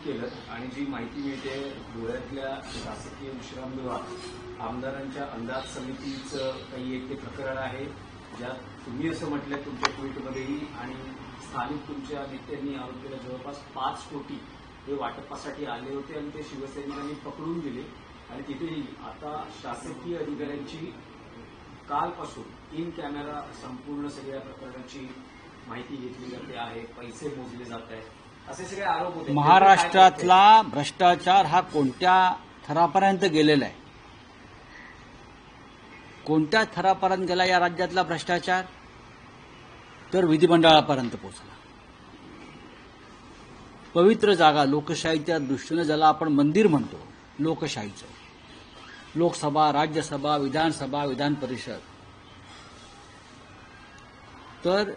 केलं आणि जी माहिती मिळते धुळ्यातल्या शासकीय विश्रामगृहात आमदारांच्या अंदाज समितीचं काही एक ते प्रकरण आहे, ज्यात तुम्ही असं म्हटलं तुमच्या ट्विटमध्येही आणि स्थानिक तुमच्या नेत्यांनी आरोप केला जवळपास 5 कोटी हे वाटपासाठी आले होते आणि ते शिवसैनिकांनी पकडून दिले आणि तिथेही आता शासकीय अधिकाऱ्यांची कालपासून इन कॅमेरा संपूर्ण सगळ्या प्रकरणाची माहिती घेतली जाते आहे, पैसे मोजले जात आहेत, असे सगळे आरोप होते। महाराष्ट्रातला भ्रष्टाचार हा कोणत्या थरापर्यंत गेलेला आहे? कोणत्या थरापर्यंत गेला या राज्यातला भ्रष्टाचार? तर विधिमंडळापर्यंत पोहोचला। पवित्र जागा लोकशाहीच्या दृष्टीनं ज्याला आपण मंदिर म्हणतो, लोकशाहीचं, लोकसभा, राज्यसभा, विधानसभा, विधान परिषद, तर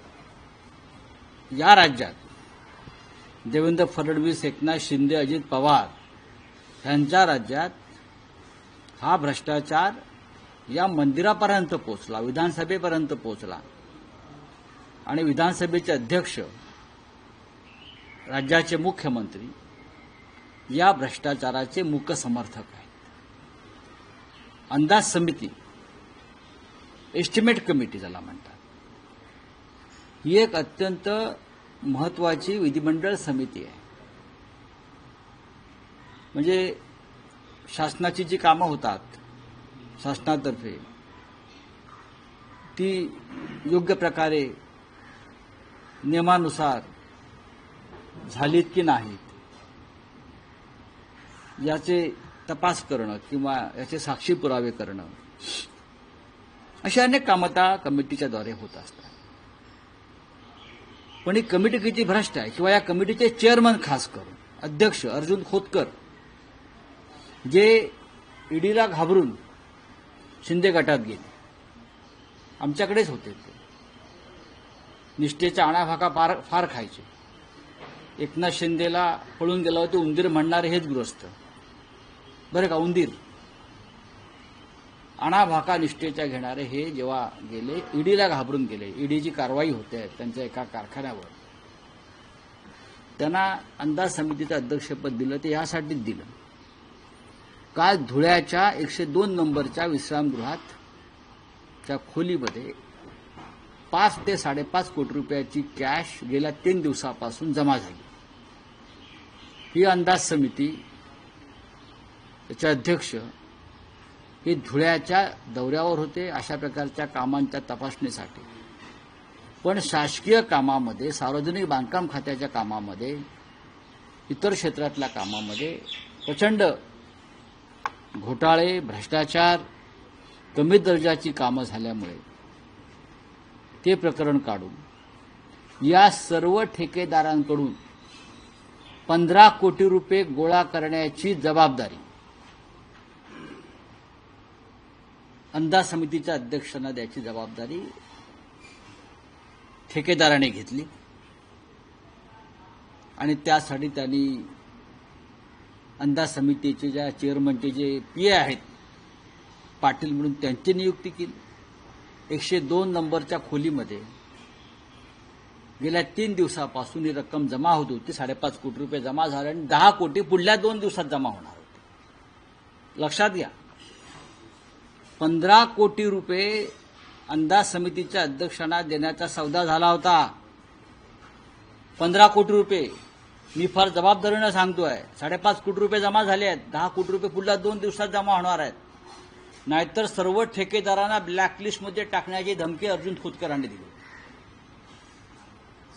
या राज्यात देवेंद्र फडणवीस, एकनाथ शिंदे, अजित पवार यांच्या राज्यात हा भ्रष्टाचार या मंदिरापर्यंत पोहोचला, विधानसभेपर्यंत पोहोचला आणि विधानसभेचे अध्यक्ष, राज्याचे मुख्यमंत्री या भ्रष्टाचाराचे मूक समर्थक आहेत। अंदाज समिती, एस्टिमेट कमिटी ज्याला म्हणतात, ही एक अत्यंत महत्वाची विधिमंडळ समिती आहे। म्हणजे शासनाची जी कामं होतात शासनातर्फे ती योग्य प्रकारे नियमानुसार झालीत की नाहीत याचे तपास करणं किंवा याचे साक्षी पुरावे करणं, अशा अनेक कामं त्या कमिटीच्याद्वारे होत असतात। पण ही कमिटी किती भ्रष्ट आहे किंवा या कमिटीचे चेअरमन खास करून अध्यक्ष अर्जुन खोतकर, जे ईडीला घाबरून शिंदे गटात गेले, आमच्याकडेच होते ते, निष्ठेचा आणाभाका फार खायचे। एकनाथ शिंदेला पळून गेला होते उंदीर म्हणणारे हेच गृहस्थ, बरं का, उंदीर आणाभाका निष्ठेच्या घेणारे हे जेव्हा गेले, ईडीला घाबरून गेले, ईडीची कारवाई होते त्यांच्या एका कारखान्यावर, त्यांना अंदाज समितीचं अध्यक्षपद दिलं ते यासाठीच दिलं। काल धुळ्याच्या 102 नंबरच्या विश्रामगृहात त्या खोलीमध्ये 5 ते 5.5 कोटी रुपयाची कॅश गेल्या 3 दिवसापासून जमा झाली। ही अंदाज समिती, त्याचे अध्यक्ष हे धुळ्याच्या दौऱ्यावर होते अशा प्रकारच्या कामांच्या तपासणीसाठी, पण शासकीय कामामध्ये, सार्वजनिक बांधकाम खात्याच्या कामामध्ये, इतर क्षेत्रातल्या कामामध्ये प्रचंड घोटाळे, भ्रष्टाचार, कमी दर्जाची कामं झाल्यामुळे ते प्रकरण काढून या सर्व ठेकेदारांकडून 15 कोटी रुपये गोळा करण्याची जबाबदारी अंदाज समितीच्या अध्यक्षांना द्यायची जबाबदारी ठेकेदाराने घेतली आणि त्यासाठी त्यांनी अंदाज समितीचे ज्या चेअरमनचे जे पीए आहेत पाटील म्हणून त्यांची नियुक्ती केली। 102 नंबरच्या खोलीमध्ये गेल्या 3 दिवसापासून ही रक्कम जमा होत होती, 5.5 कोटी रुपये जमा झाले आणि 10 कोटी पुढल्या 2 दिवसात जमा होणार होते। लक्षात घ्या, 15 कोटी रुपये अंदाज समितीच्या अध्यक्षांना देण्याचा सौदा झाला होता। 15 कोटी रुपये मी फार जबाबदारीनं सांगतोय, 5.5 कोटी रुपये जमा झाले आहेत, 10 कोटी रुपये पुढल्या 2 दिवसात जमा होणार आहेत, नाहीतर सर्व ठेकेदारांना ब्लॅकलिस्टमध्ये टाकण्याची धमकी अर्जुन खोतकरांनी दिली।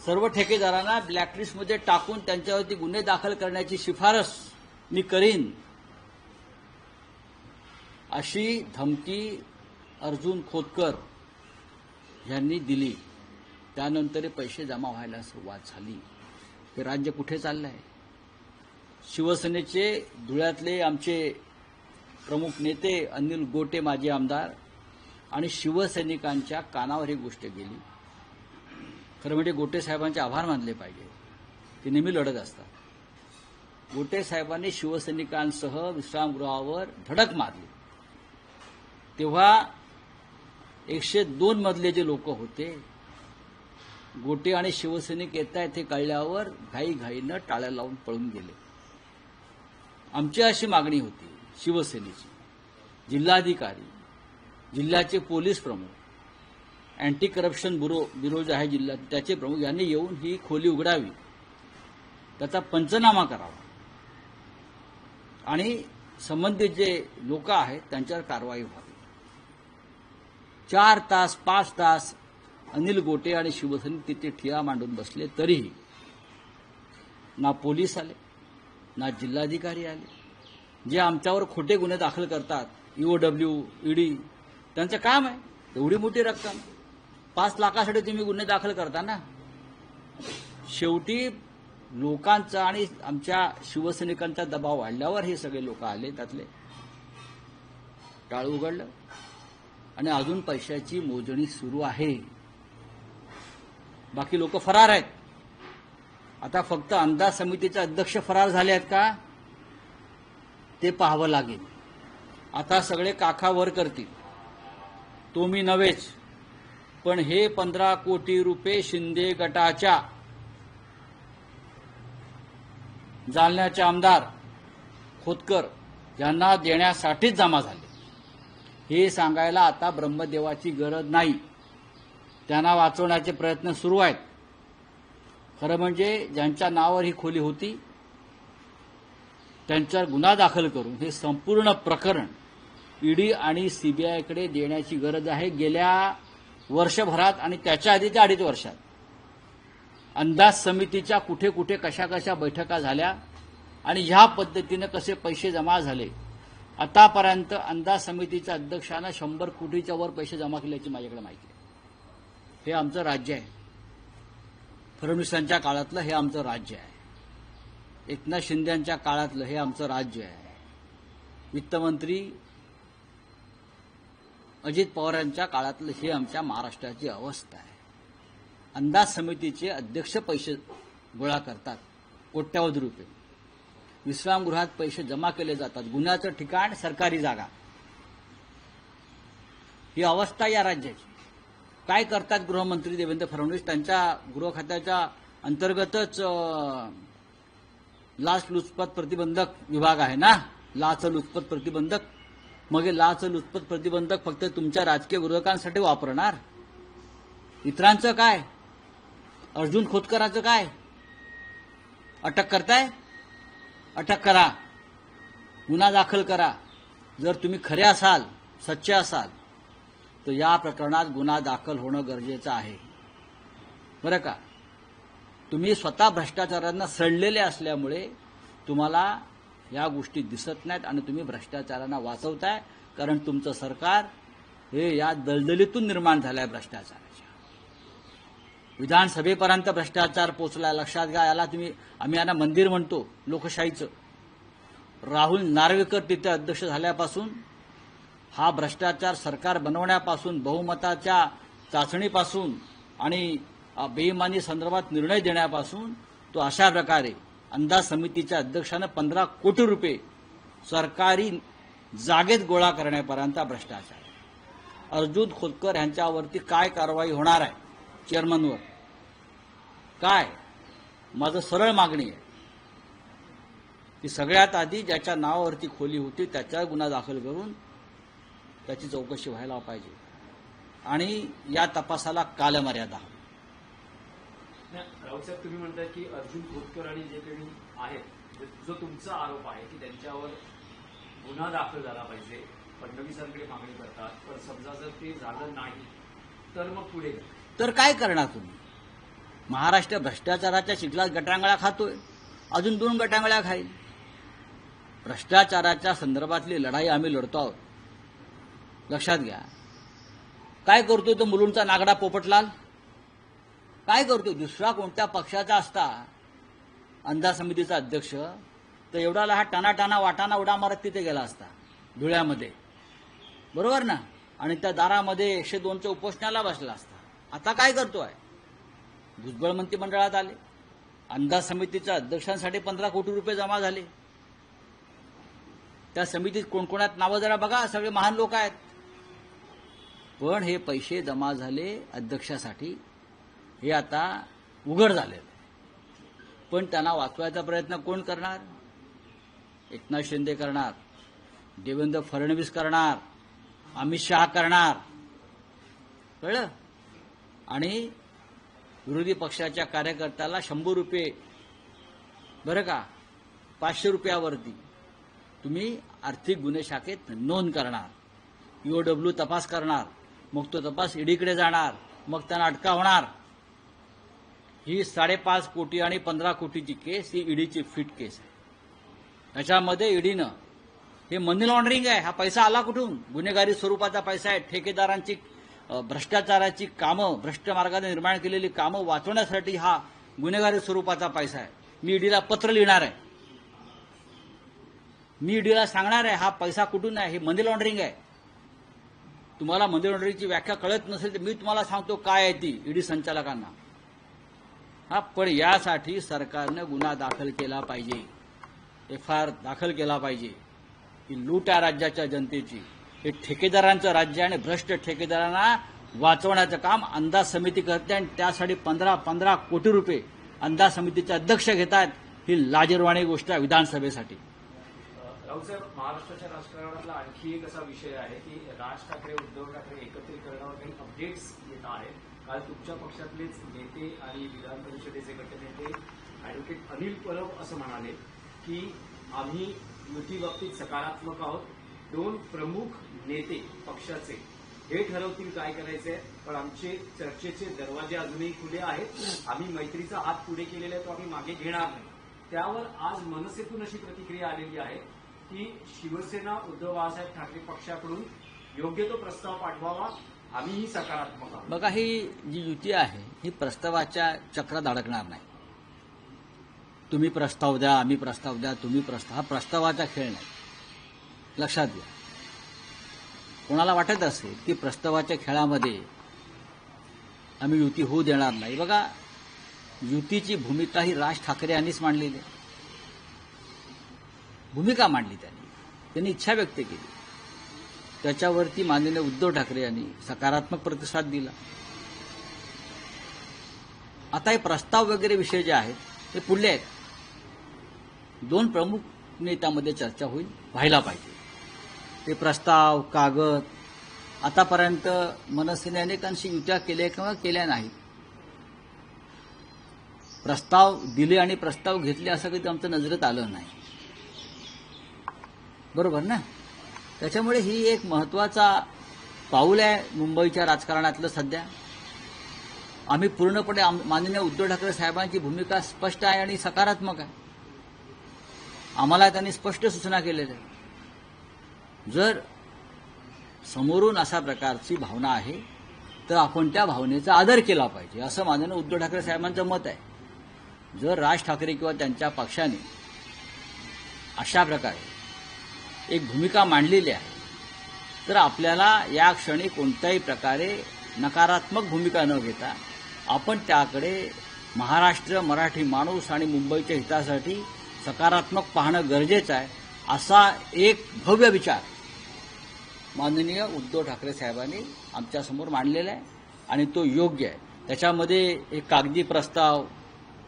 सर्व ठेकेदारांना ब्लॅकलिस्टमध्ये टाकून त्यांच्यावरती गुन्हे दाखल करण्याची शिफारस मी करीन, अशी धमकी अर्जुन खोतकर यांनी दिली। त्यानंतर पैसे जमा व्हायला सुरुवात झाली। हे राज्य कुठे चाललंय? शिवसेनेचे धुळ्यातले आमचे प्रमुख नेते अनिल गोटे, माजी आमदार, आणि शिवसैनिकांच्या कानावर ही गोष्ट गेली। खरं म्हणजे गोटे साहेबांचे आभार मानले पाहिजे, ते नेहमी लढत असतात। गोटे साहेबांनी शिवसैनिकांसह विश्रामगृहावर धडक मारली, तेव्हा 102 मधले जे लोक होते, गोटे आणि शिवसैनिक येत आहेत हे कळल्यावर घाईघाईनं टाळ्या लावून पळून गेले। आमची अशी मागणी होती शिवसेनेची, जिल्हाधिकारी, जिल्ह्याचे पोलीस प्रमुख, अँटी करप्शन ब्युरो जे आहे जिल्हा त्याचे प्रमुख यांनी येऊन ही खोली उघडावी, त्याचा पंचनामा करावा आणि संबंधित जे लोक आहेत त्यांच्यावर कारवाई व्हावी. 4 तास 5 तास अनिल गोटे आणि शिवसेने तिथे ठिया मांडून बसले, तरीही ना पोलीस आले ना जिल्हाधिकारी आले. जे आमच्यावर खोटे गुन्हे दाखल करतात, EOW, ED, त्यांचं काम आहे. एवढी मोठी रक्कम 5 लाखासाठी तुम्ही गुन्हे दाखल करता ना. शेवटी लोकांचा आणि आमच्या शिवसैनिकांचा दबाव वाढल्यावर हे सगळे लोक आले, त्यातले टाळ उघडलं आणि अजून पैशाची मोजणी सुरू आहे. बाकी लोक फरार आहेत. आता फक्त अंदाज समितीचे अध्यक्ष फरार झाले आहेत का ते पाहावं लागेल. आता सगळे काखा वर करतील, तो मी नव्हेच. पण हे 15 कोटी रुपये शिंदे गटाच्या जालन्याचे आमदार खोतकर यांना देण्यासाठीच जमा झाले, हे सांगायला आता ब्रह्मदेवाची गरज नाही. त्यांना वाचवण्याचे प्रयत्न सुरू आहेत. खरं म्हणजे ज्यांच्या नावावर ही खोली होती त्यांच्यावर गुन्हा दाखल करून हे संपूर्ण प्रकरण ED आणि CBIकडे देण्याची गरज आहे. गेल्या वर्षभरात आणि त्याच्या आधीच्या 2.5 वर्षात अंदाज समितीच्या कुठे कुठे कशा कशा बैठका झाल्या आणि ह्या पद्धतीने कसे पैसे जमा झाले. आतापर्यंत अंदाज समितीच्या अध्यक्षानं 100 कोटीच्या वर पैसे जमा केल्याची माझ्याकडे माहिती आहे. हे आमचं राज्य आहे. फडणवीसांच्या काळातलं हे आमचं राज्य आहे. एकनाथ शिंदेंच्या काळातलं हे आमचं राज्य आहे. वित्तमंत्री अजित पवारांच्या काळातलं हे आमच्या महाराष्ट्राची अवस्था आहे. अंदाज समितीचे अध्यक्ष पैसे गोळा करतात, कोट्यावधी रुपये. विश्रामगृहात पैसे जमा केले जातात. गुन्ह्याचं ठिकाण सरकारी जागा. ही अवस्था या राज्याची. काय करतात गृहमंत्री देवेंद्र फडणवीस? त्यांच्या गृह खात्याच्या अंतर्गतच लाचलुचपत प्रतिबंधक विभाग आहे ना, लाचलुचपत प्रतिबंधक. मग हे लाचलुचपत प्रतिबंधक फक्त तुमच्या राजकीय विरोधकांसाठी वापरणार? इतरांचं काय? अर्जुन खोतकरांचं काय? अटक करताय? अटक करा, गुन्हा दाखल करा. जर तुम्ही खरे असाल, सच्चे असाल, तर या प्रकरणात गुन्हा दाखल होणं गरजेचं आहे, बरं का. तुम्ही स्वतः भ्रष्टाचारांना सडलेले असल्यामुळे तुम्हाला या गोष्टी दिसत नाहीत आणि तुम्ही भ्रष्टाचारांना वाचवताय. कारण तुमचं सरकार हे या दलदलीतून निर्माण झालंय भ्रष्टाचाराच्या. विधानसभेपर्यंत भ्रष्टाचार पोचलाय, लक्षात घ्या. याला आम्ही यांना मंदिर म्हणतो लोकशाहीचं. राहुल नार्वेकर तिथे अध्यक्ष झाल्यापासून, हा भ्रष्टाचार सरकार बनवण्यापासून, बहुमताच्या चाचणीपासून आणि बेईमानी संदर्भात निर्णय देण्यापासून, तो अशा प्रकारे अंदाज समितीच्या अध्यक्षानं 15 कोटी रुपये सरकारी जागेत गोळा करण्यापर्यंत भ्रष्टाचार. अर्जुन खोतकर यांच्यावरती काय कारवाई होणार आहे चेअरमनवर? काय? माझं सरळ मागणी आहे की सगळ्यात आधी ज्याच्या नावावरती खोली होती त्याच्यावर गुन्हा दाखल करून त्याची चौकशी व्हायला पाहिजे आणि या तपासाला कालमर्यादा. राऊत साहेब, तुम्ही म्हणताय की अर्जुन खोतकर आणि जे काही आहेत, जो तुमचा आरोप आहे की त्यांच्यावर गुन्हा दाखल झाला पाहिजे, फडणवीसांकडे मागणी करतात. पण समजा जर ते झालं नाही तर मग पुढे तर काय करणार तुम्ही? महाराष्ट्र भ्रष्टाचाराच्या चिखलात गटांगळा खातोय, अजून 2 गटांगळ्या खाईल. भ्रष्टाचाराच्या संदर्भातली लढाई आम्ही लढतो आहोत, लक्षात घ्या. काय करतोय तो मुलुंडचा नागडा पोपटलाल? काय करतोय? दुसरा कोणत्या पक्षाचा असता अंदाज समितीचा अध्यक्ष तर एवढा लहान टाना वाटाना उडा मारत तिथे गेला असता धुळ्यामध्ये, बरोबर ना. आणि त्या दारामध्ये 102च्या उपोषणाला बसला असता. आता काय करतोय? भुजबळ मंत्रिमंडळात आले, अंदाज समितीच्या अध्यक्षांसाठी 15 कोटी रुपये जमा झाले. त्या समितीत कोणकोणात नावं जरा बघा, सगळे महान लोक आहेत. पण हे पैसे जमा झाले अध्यक्षासाठी, हे आता उघड झाले. पण त्यांना वाचवायचा प्रयत्न कोण करणार? एकनाथ शिंदे करणार, देवेंद्र फडणवीस करणार, अमित शहा करणार, कळलं? आणि विरोधी पक्षाच्या कार्यकर्त्याला 100 रुपये, बरं का, 500 रुपयावरती तुम्ही आर्थिक गुन्हे शाखेत नोंद करणार, EOW तपास करणार, मग तो तपास ईडीकडे जाणार, मग त्यांना अटका होणार. ही 5.5 कोटी आणि 15 कोटीची केस ही ईडीची फिट केस आहे. त्याच्यामध्ये ईडीनं हे मनी लॉन्ड्रिंग आहे, हा पैसा आला कुठून? गुन्हेगारी स्वरूपाचा पैसा आहे. ठेकेदारांची भ्रष्टाचाराची कामं, भ्रष्ट मार्गाने निर्माण केलेली कामं वाचवण्यासाठी हा गुन्हेगारी स्वरूपाचा पैसा आहे. मी ईडीला पत्र लिहिणार आहे, मी ईडीला सांगणार आहे हा पैसा कुठून आहे, हे मनी लॉन्ड्रिंग आहे. तुम्हाला मनी लॉन्ड्रिंगची व्याख्या कळत नसेल तर मी तुम्हाला सांगतो काय आहे ती ईडी संचालकांना. हा, पण यासाठी सरकारनं गुन्हा दाखल केला पाहिजे, FIR दाखल केला पाहिजे. ही लूट आहे राज्याच्या जनतेची. हे ठेकेदारांचं राज्य आणि भ्रष्ट ठेकेदारांना वाचवण्याचं काम अंदाज समिती करते आणि त्यासाठी 15 कोटी रुपये अंदाज समितीचे अध्यक्ष घेतात. ही लाजिरवाणी गोष्ट आहे विधानसभेसाठी. राऊतसाहेब, महाराष्ट्राच्या राजकारणातला आणखी एक असा विषय आहे की राज ठाकरे उद्धव ठाकरे एकत्रीकरणावर काही अपडेट्स येत आहेत. काल तुमच्या पक्षातलेच नेते आणि विधान परिषदेचे गटनेते ॲडव्होकेट अनिल परब असं म्हणाले की आम्ही युतीबाबतीत सकारात्मक आहोत. 2 प्रमुख नेते पक्षाचे हे ठरवतील काय करायचंय, पण आमचे चर्चेचे दरवाजे अजूनही खुले आहेत. आम्ही मैत्रीचा हात पुढे केलेला आहे, तो आम्ही मागे घेणार नाही. त्यावर आज मनसेतून अशी प्रतिक्रिया आलेली आहे की शिवसेना उद्धव बाळासाहेब ठाकरे पक्षाकडून योग्य तो प्रस्ताव पाठवावा, आम्हीही सकारात्मक आहोत. बघा, ही जी युती आहे ही प्रस्तावाच्या चक्रात अडकणार नाही. तुम्ही प्रस्ताव द्या, आम्ही प्रस्ताव द्या, तुम्ही प्रस्ताव, हा प्रस्तावाचा खेळ नाही, लक्षात घ्या. कोणाला वाटत असेल की प्रस्तावाच्या खेळामध्ये आम्ही युती होऊ देणार नाही, बघा युतीची भूमिका ही राज ठाकरे यांनीच मांडलेली आहे. भूमिका मांडली त्यांनी इच्छा व्यक्त केली, त्याच्यावरती माननीय उद्धव ठाकरे यांनी सकारात्मक प्रतिसाद दिला. आता हे प्रस्ताव वगैरे विषय जे आहेत ते पुढले आहेत. 2 प्रमुख नेत्यामध्ये चर्चा व्हायला पाहिजे. ते प्रस्ताव, कागद, आतापर्यंत मनसेने अनेकांशी युत्या केल्या किंवा केल्या नाहीत. प्रस्ताव दिले आणि प्रस्ताव घेतले असं कधी आमच्या नजरेत आलं नाही, बरोबर ना? त्याच्यामुळे ही एक महत्वाचा पाऊल आहे मुंबईच्या राजकारणातलं सध्या. आम्ही पूर्णपणे माननीय उद्धव ठाकरे साहेबांची भूमिका स्पष्ट आहे आणि सकारात्मक आहे. आम्हाला त्यांनी स्पष्ट सूचना केलेल्या आहे. जर समोरून अशा प्रकारची भावना आहे तर आपण त्या भावनेचा आदर केला पाहिजे, असं माननीय उद्धव ठाकरे साहेबांचं मत आहे. जर राज ठाकरे किंवा त्यांच्या पक्षाने अशा प्रकारे एक भूमिका मांडलेली आहे तर आपल्याला या क्षणी कोणत्याही प्रकारे नकारात्मक भूमिका न घेता आपण त्याकडे महाराष्ट्र, मराठी माणूस आणि मुंबईच्या हितासाठी सकारात्मक पाहणं गरजेचं आहे, असा एक भव्य विचार माननीय उद्धव ठाकरे साहेबांनी आमच्यासमोर मांडलेला आहे आणि तो योग्य आहे. त्याच्यामध्ये एक कागदी प्रस्ताव,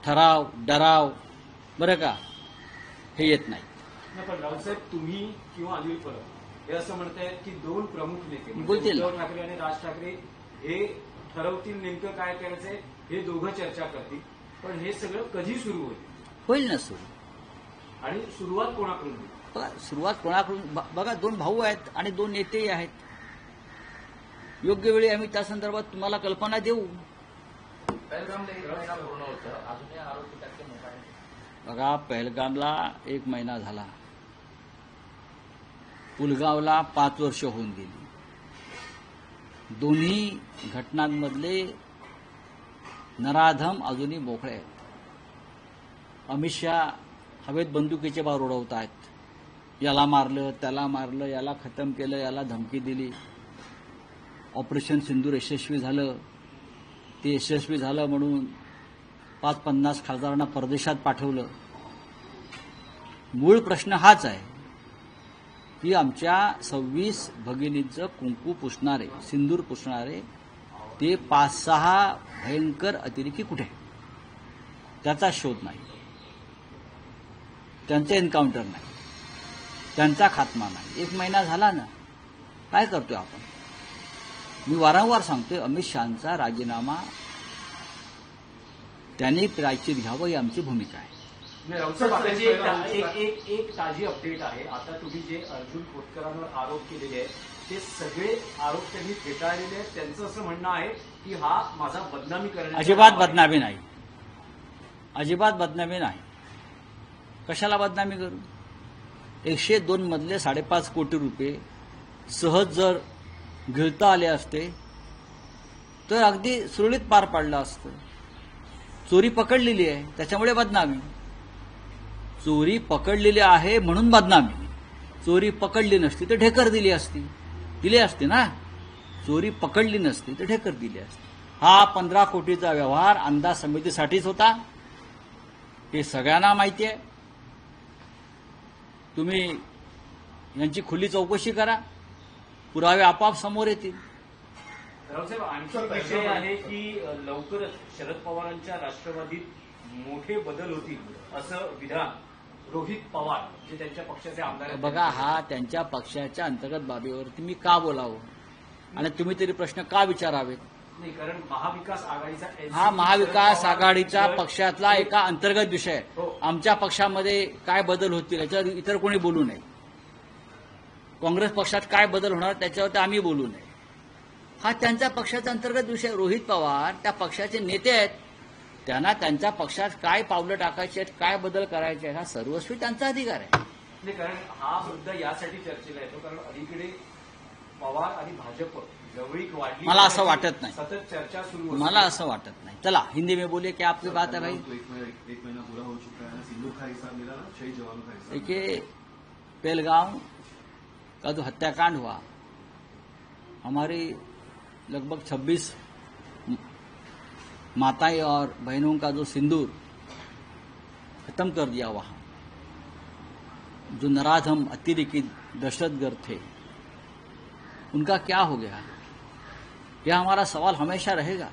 ठराव, डराव, बरं का, हे येत नाही. पण राऊतसाहेब, तुम्ही किंवा अनिल परब हे असं म्हणतायत की 2 प्रमुख नेते बोलतील, उद्धव ठाकरे आणि राज ठाकरे हे ठरवतील नेमकं काय करायचंय, हे दोघं चर्चा करतील. पण हे सगळं कधी सुरू होईल ना सुरू, आणि सुरुवात कोणाकडून होईल? बघा सुरुवात कोणाकडून, बघा 2 भाऊ आहेत आणि 2 नेतेही आहेत. योग्य वेळी आम्ही त्या संदर्भात तुम्हाला कल्पना देऊ. बघा, पहलगामला 1 महिना झाला, पुलगावला 5 वर्ष होऊन गेली. दोन्ही घटनांमधले नराधम अजूनही मोकळे आहेत. अमित शहा हवेत बंदुकीचे बार उडवत आहेत. याला मारलं, त्याला मारलं, याला खतम केलं, याला धमकी दिली. ऑपरेशन सिंदूर यशस्वी झालं. ते यशस्वी झालं म्हणून 50 खासदारांना परदेशात पाठवलं. मूळ प्रश्न हाच आहे की आमच्या 26 भगिनींचं कुंकू पुसणारे, सिंदूर पुसणारे ते 5-6 भयंकर अतिरेकी कुठे? त्याचा शोध नाही, त्यांचं एन्काउंटर नाही. त्यांचा खात्मा नाही. 1 महिना झाला ना, काय करतोय आपण? मी वारंवार सांगतोय, अमित शहांचा राजीनामा त्यांनी प्रायश्चित घ्यावं ही आमची भूमिका आहे. राऊत साहेब, आता जी एक ताजी अपडेट आहे. आता तुम्ही जे अर्जुन खोतकरांवर आरोप केलेले आहेत ते सगळे आरोप त्यांनी फेटाळलेले आहेत. त्यांचं असं म्हणणं आहे की हा माझा बदनामी करण्याचा अजिबात बदनामी नाही, अजिबात बदनामी नाही. कशाला बदनामी करू? 102 मधले 5.5 कोटी रुपये सहज जर गिळता आले असते तर अगदी सुरळीत पार पाडलं असतं. चोरी पकडलेली आहे त्याच्यामुळे बदनामी. चोरी पकडलेली आहे म्हणून बदनामी. चोरी पकडली नसती तर ढेकर दिली असती ना. चोरी पकडली नसती तर ढेकर दिली असती. हा 15 कोटीचा व्यवहार अंदाज समितीसाठीच होता, हे सगळ्यांना माहिती आहे. तुम्ही यांची खुली चौकशी करा, पुरावे आपोआप समोर येतील. रावसाहेब, आणखी एक विषय आहे की लवकरच शरद पवारांच्या राष्ट्रवादीत मोठे बदल होतील असं विधान रोहित पवार जे त्यांच्या पक्षाचे आमदार आहेत. बघा, हा त्यांच्या पक्षाच्या अंतर्गत बाबीवरती मी का बोलावं आणि तुम्ही तरी प्रश्न का विचारावेत? नाही, कारण महाविकास आघाडीचा हा महाविकास आघाडीचा पक्षातला एका अंतर्गत विषय आहे. हो. आमच्या पक्षामध्ये काय बदल होतील याच्यावर इतर कोणी बोलू नये. काँग्रेस पक्षात काय बदल होणार त्याच्यावर आम्ही बोलू नये. हा त्यांच्या पक्षाचा अंतर्गत विषय. रोहित पवार त्या पक्षाचे नेते आहेत, त्यांना त्यांच्या पक्षात काय पावलं टाकायची आहेत, काय बदल करायचे आहेत, हा सर्वस्वी त्यांचा अधिकार आहे. नाही, कारण हा मुद्दा यासाठी चर्चेला येतो कारण अलीकडे पवार आणि भाजप जवळीक वाढली. मला असं वाटत नाही, सतत चर्चा सुरू. मला असं वाटत नाही. चला हिंदी में बोलिए, क्या आपकी बात है भाई? एक महीना पूरा हो चुका है, सिंदूर का हिस्सा मिला ना, शहीद जवानों का हिस्सा। देखिए, पहलगांव का जो हत्याकांड हुआ, हमारी लगभग 26 माताएं और बहनों का जो सिंदूर खत्म कर दिया वहां, जो नराधम अतिरेकी दहशतगर्द थे, उनका क्या हो गया? यह हमारा सवाल हमेशा रहेगा.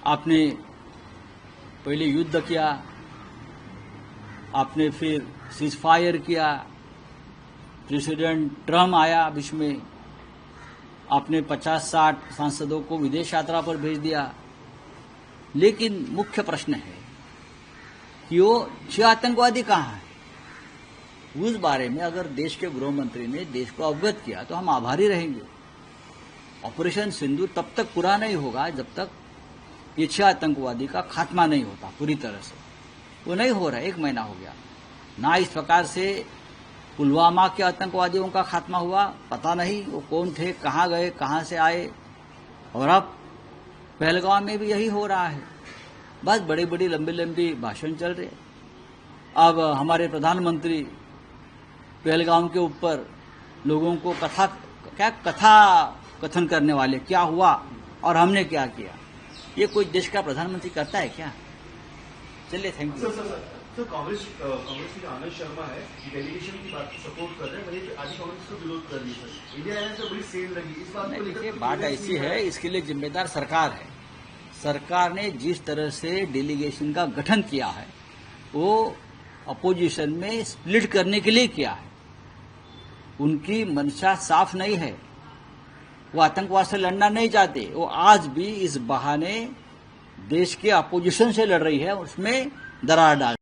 आपने पहले युद्ध किया, आपने फिर सीजफायर किया, प्रेसिडेंट ट्रम्प आया बीच में, आपने 50-60 सांसदों को विदेश यात्रा पर भेज दिया. लेकिन मुख्य प्रश्न है कि वो 6 आतंकवादी कहाँ हैं? उस बारे में अगर देश के गृह मंत्री ने देश को अवगत किया तो हम आभारी रहेंगे. ऑपरेशन सिंदूर तब तक पूरा नहीं होगा जब तक ये 6 आतंकवादी का खात्मा नहीं होता पूरी तरह से. वो नहीं हो रहा है, 1 महीना हो गया ना. इस प्रकार से पुलवामा के आतंकवादियों का खात्मा हुआ, पता नहीं वो कौन थे, कहाँ गए, कहाँ से आए. और अब पहलगाम में भी यही हो रहा है. बस बड़ी बड़ी लंबी लंबी भाषण चल रहे. अब हमारे प्रधानमंत्री पहलगाम के ऊपर लोगों को कथा कथन करने वाले, क्या हुआ और हमने क्या किया. ये कोई देश का प्रधानमंत्री करता है क्या? चलिए, थैंक यू. सर, कांग्रेस की आनंद शर्मा है, डेलीगेशन की बात सपोर्ट कर रहे हैं, वही आज कांग्रेस को विरोध कर रही है. इंडिया आने से बड़ी सेल लगी इस बात को लेकर. देखिए, बात ऐसी है, इसके लिए जिम्मेदार सरकार है. सरकार ने जिस तरह से डेलीगेशन का गठन किया है वो अपोजिशन में स्प्लिट करने के लिए किया है. उनकी मंशा साफ नहीं है, वो आतंकवाद से लड़ना नहीं चाहते. वो आज भी इस बहाने देश के अपोजिशन से लड़ रही है, उसमें दरार डाल